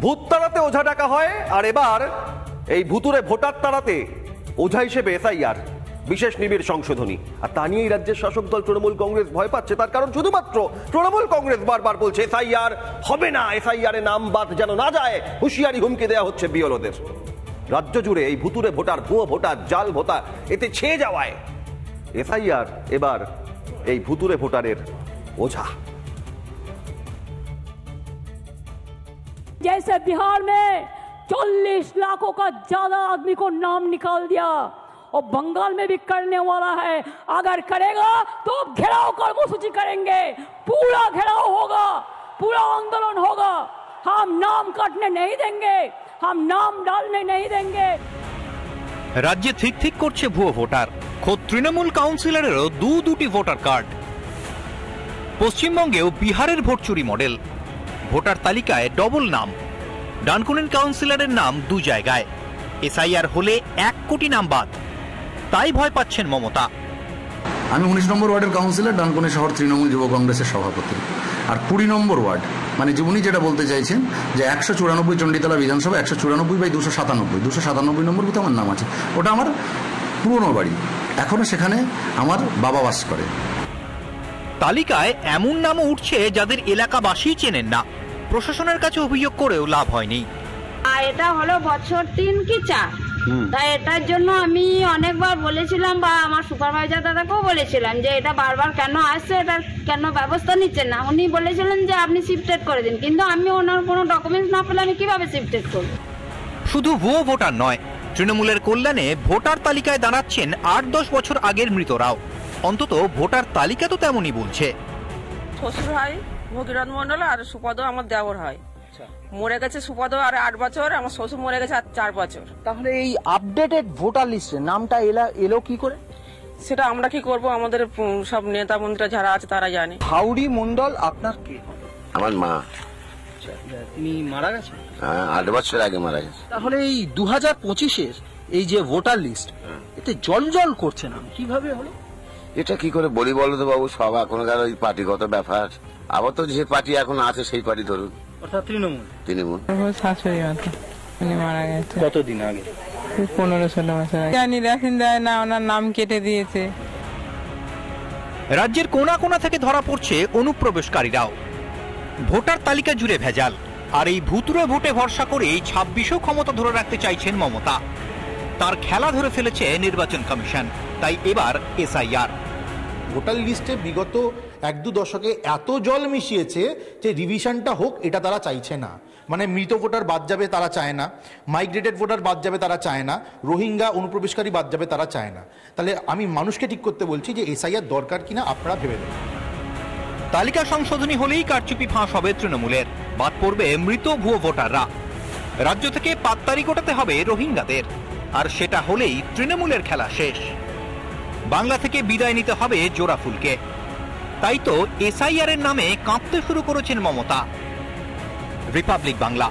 ভূত তাড়াতে ওঝা ডাকা হয়, আর এবার এই ভুতুরে ভোটার তাড়াতে ওঝা হিসেবে এসআইআর, বিশেষ নিবিড় সংশোধনী। আর তা নিয়েই রাজ্যের শাসক দল তৃণমূল কংগ্রেস ভয় পাচ্ছে। তার কারণ শুধুমাত্র তৃণমূল কংগ্রেস বারবার বলছে এসআইআর হবে না, এসআইআর এ নাম বাদ যেন না যায়, হুঁশিয়ারি হুমকি দেওয়া হচ্ছে বিএলওদের। রাজ্য জুড়ে এই ভুতুরে ভোটার, ভুয়ো ভোটার, জাল ভোটার এতে ছেয়ে যাওয়ায় এসআইআর এবার এই ভুতুরে ভোটারের ওঝা। जैसे बिहार में 40 लाखों का ज्यादा आदमी को नाम निकाल दिया और बंगाल में भी करने वाला है। अगर करेगा तो घेराव कर्मसूची करेंगे, पूरा घेराव होगा, पूरा आंदोलन होगा। हम नाम काटने नहीं देंगे, हम नाम डालने नहीं देंगे। राज्य ठीक ठीक করছে ভুয়ো ভোটার। খোদ তৃণমূল কাউন্সিলরেরও দুটি ভোটার কার্ড। পশ্চিমবঙ্গেও বিহারের ভোট চুরি মডেল। ভোটার তালিকায় ডবল নাম, ডানকুনির কাউন্সিলরের নাম দু জায়গায়। এসআইআর হলে 1 কোটি নাম বাদ, তাই ভয় পাচ্ছেন মমতা। আমি 19 নম্বর ওয়ার্ডের কাউন্সিলর, ডানকুনি শহর তৃণমূল যুব কংগ্রেসের সভাপতি। আর 20 নম্বর ওয়ার্ড মানে জীবনী যেটা বলতে চাইছেন যে 194 চণ্ডীতলা বিধানসভা 194/297, 297 নম্বর বুথে আমার নাম আছে। ওটা আমার পুরনো বাড়ি, এখনো সেখানে আমার বাবা বাস করে। তালিকায় এমন নামও উঠছে যাদের এলাকাবাসী চেনেন না। প্রশাসনের কাছে অভিযোগ করেও লাভ হয়নি। এটা হলো বছর 3 কি 4, তাই এটার জন্য আমি অনেকবার বলেছিলাম বা আমার সুপারভাইজার দাদাকেও বলেছিলাম যে এটা বারবার কেন আসছে, এটা কেন ব্যবস্থা নিচ্ছেন না। উনি বলেছিলেন যে আপনি শিফটেড করে দিন, কিন্তু আমি ওনার কোনো ডকুমেন্টস না পেলে আমি কিভাবে শিফটেড করব। শুধু ভুয়ো ভোটার নয়, তৃণমূলের কল্যাণে ভোটার তালিকায় দাঁড়াচ্ছেন 8-10 বছর আগের মৃতরাও। অন্তত ভোটার তালিকা তো তেমনই বলছে। শ্বশুর হয় ভগীরথ মন্ডল আর সুপদ আমার দেওর হয়। মরে গেছে সুপদ আর 8 বছর, আমার শ্বশুর মরে গেছে আর 4 বছর। তাহলে এই আপডেটেড ভোটার লিস্টে নামটা এলো কি করে? সেটা আমরা কি করব, আমাদের সব নেতা মন্ত্রী যারা আছে তারা জানে। হাউড়ি মন্ডল আপনার কে? আমার মা। তিনি মারা গেছেন? 8 বছর আগে মারা গেছে। তাহলে এই 2025-এর এই যে ভোটার লিস্ট, এতে জল করছে না, কিভাবে হলো? এটা কি করে বলি বলো তো বাবু, সব এখনকার ওই পার্টিগত ব্যাপার। আবার তো যে পার্টি এখন আছে সেই পার্টি ধরুন, অর্থাৎ তৃণমূল। শাশুড়ি মাতা উনি মারা গেছে কতদিন আগে? 15-16 বছর আগে। জানি রেশন দেয় না, ওনার নাম কেটে দিয়েছে। রাজ্যের কোনা কোনা থেকে ধরা পড়ছে অনুপ্রবেশকারীরাও। ভোটার তালিকা জুড়ে ভেজাল। আর এই ভুতুরে ভোটে ভরসা করে 26ও ক্ষমতা ধরে রাখতে চাইছেন মমতা। তার খেলা ধরে ফেলেছে নির্বাচন কমিশন, তাই এবার এসআইআর। ভোটার লিস্টে বিগত 1-2 দশকে এত জল মিশিয়েছে যে রিভিশনটা হোক এটা তারা চাইছে না। মানে মৃত ভোটার বাদ যাবে তারা চায় না, মাইগ্রেটেড ভোটার বাদ যাবে তারা চায় না, রোহিঙ্গা অনুপ্রবেশকারী বাদ যাবে তারা চায় না। তাহলে আমি মানুষকে ঠিক করতে বলছি যে এসআইআর দরকার কিনা আপনারা ভেবে দেবেন। তালিকা সংশোধনী হলেই কারচুপি ফাঁস হবে তৃণমূলের, বাদ পড়বে মৃত ভুয়ো ভোটাররা। রাজ্য থেকে পাত্তারি গোটাতে হবে রোহিঙ্গাদের, আর সেটা হলেই তৃণমূলের খেলা শেষ। বাংলা থেকে বিদায় নিতে হবে জোড়া ফুলকে। তাই তো এসআইআর এর নামে কাঁপতে শুরু করেছেন মমতা। রিপাবলিক বাংলা।